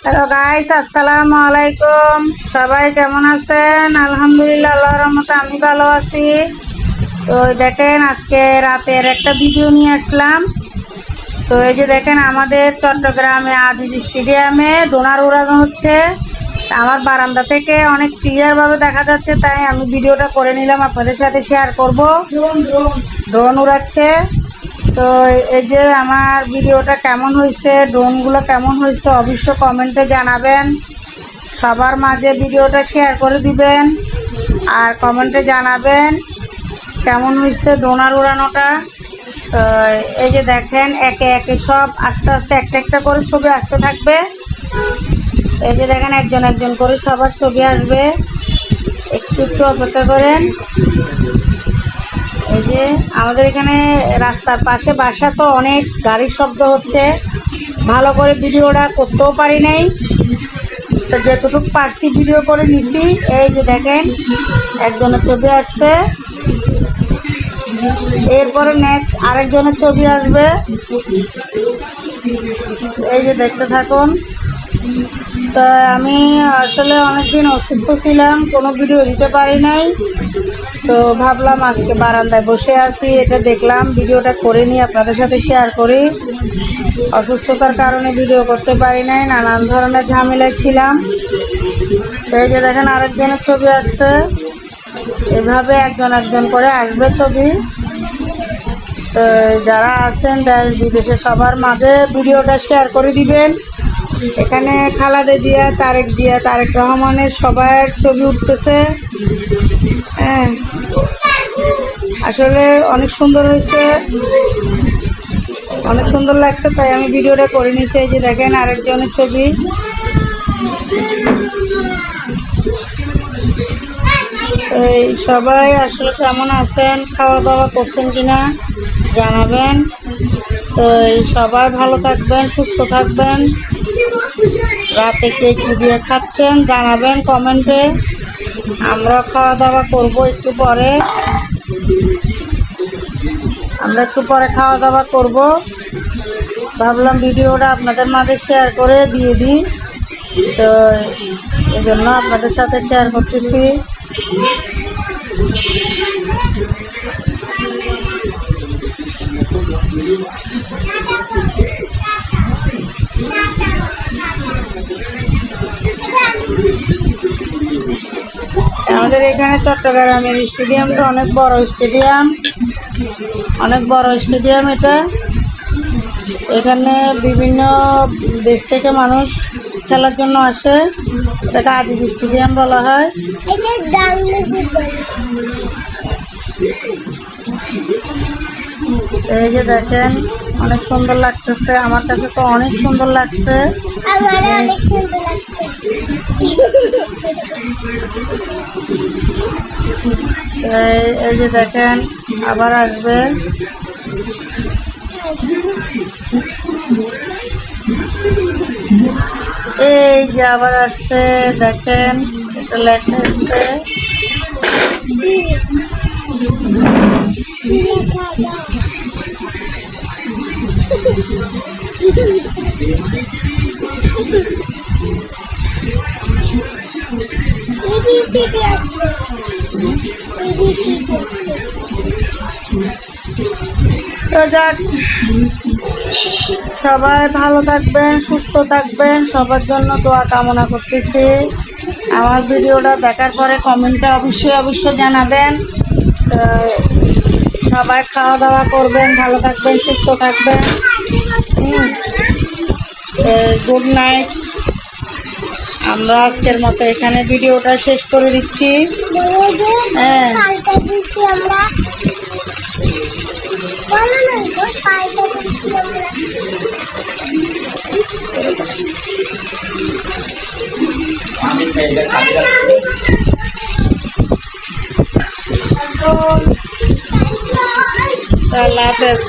Hello guys, আসসালামু আলাইকুম। সবাই কেমন আছেন? আলহামদুলিল্লাহ, আল্লাহর রহমতে আমি ভালো আছি। তো দেখেন, আজকে রাতের একটা ভিডিও নিয়ে আসলাম। তো এই যে দেখেন, আমাদের চট্টগ্রামে আজিজ স্টেডিয়ামে ডোনার উড়ানো হচ্ছে। আমার বারান্দা থেকে অনেক ক্লিয়ারভাবে দেখা যাচ্ছে, তাই আমি ভিডিওটা করে নিলাম, আপনাদের সাথে শেয়ার করব। ড্রোন উড়াচ্ছে। তো এই যে আমার ভিডিওটা কেমন হয়েছে, ড্রোনগুলো কেমন হয়েছে অবশ্য কমেন্টে জানাবেন। সবার মাঝে ভিডিওটা শেয়ার করে দিবেন আর কমেন্টে জানাবেন কেমন হয়েছে ড্রোনার উড়ানোটা। তো এই যে দেখেন, একে একে সব আস্তে আস্তে একটা একটা করে ছবি আসতে থাকবে। এই যে দেখেন, একজন একজন করে সবার ছবি আসবে। একটু একটু অপেক্ষা করেন। এই যে আমাদের এখানে রাস্তার পাশে বাসা, তো অনেক গাড়ির শব্দ হচ্ছে, ভালো করে ভিডিওটা করতেও পারি নাই। তো যতটুকু পারছি ভিডিও করে নিছি। এই যে দেখেন, একজনের ছবি আসছে, এরপরে নেক্সট আরেকজনের ছবি আসবে। এই যে দেখতে থাকুন। তো আমি আসলে অনেকদিন অসুস্থ ছিলাম, কোনো ভিডিও দিতে পারি নাই। তো ভাবলাম আজকে বারান্দায় বসে আছি, এটা দেখলাম ভিডিওটা করে নিয়ে আপনাদের সাথে শেয়ার করি। অসুস্থতার কারণে ভিডিও করতে পারি নাই, নানান ধরনের ঝামেলায় ছিলাম। এই যে দেখেন, আরেকজনের ছবি আসছে। এভাবে একজন একজন করে আসবে ছবি। তো যারা আছেন দেশ বিদেশে সবার মাঝে ভিডিওটা শেয়ার করে দিবেন। এখানে খালেদা জিয়া, তারেক রহমানের সবার ছবি উঠতেছে। হ্যাঁ, আসলে অনেক সুন্দর হয়েছে, অনেক সুন্দর লাগছে, তাই আমি ভিডিওটা করে নিছি। এই যে দেখেন, আরেকজনের ছবি। এই সবাই আসলে কেমন আছেন, খাওয়া দাওয়া করছেন কিনা জানাবেন। তো এই সবাই ভালো থাকবেন, সুস্থ থাকবেন। রাতে কে কী দিয়ে খাচ্ছেন জানাবেন কমেন্টে। আমরা খাওয়া দাওয়া করব একটু পরে, খাওয়া দাওয়া করব। ভাবলাম ভিডিওটা আপনাদের মাঝে শেয়ার করে দিয়ে দিই। তো এই জন্য আপনাদের সাথে শেয়ার করতেছি। আমাদের এখানে চট্টগ্রামের স্টেডিয়ামটা অনেক বড় স্টেডিয়াম, এটা। এখানে বিভিন্ন দেশ থেকে মানুষ খেলার জন্য আসে। এটাকে আজিজ স্টেডিয়াম বলা হয়। এই যে দেখেন, অনেক সুন্দর লাগতেছে, আমার কাছে তো অনেক সুন্দর লাগছে। এই যে দেখেন, আবার আসবে। এই যে আবার আসছে, দেখেন এটা লেখা আসছে। তো যাক, সবাই ভালো থাকবেন, সুস্থ থাকবেন, সবার জন্য দোয়া কামনা করতেছি। আমার ভিডিওটা দেখার পরে কমেন্টে অবশ্যই জানাবেন। সবাই খাওয়া দাওয়া করবেন, ভালো থাকবেন, সুস্থ থাকবেন। Good night. আমরা আজকের মতো এখানে ভিডিওটা শেষ করে দিচ্ছি। হ্যাঁ, আল্লাহ হাফেজ।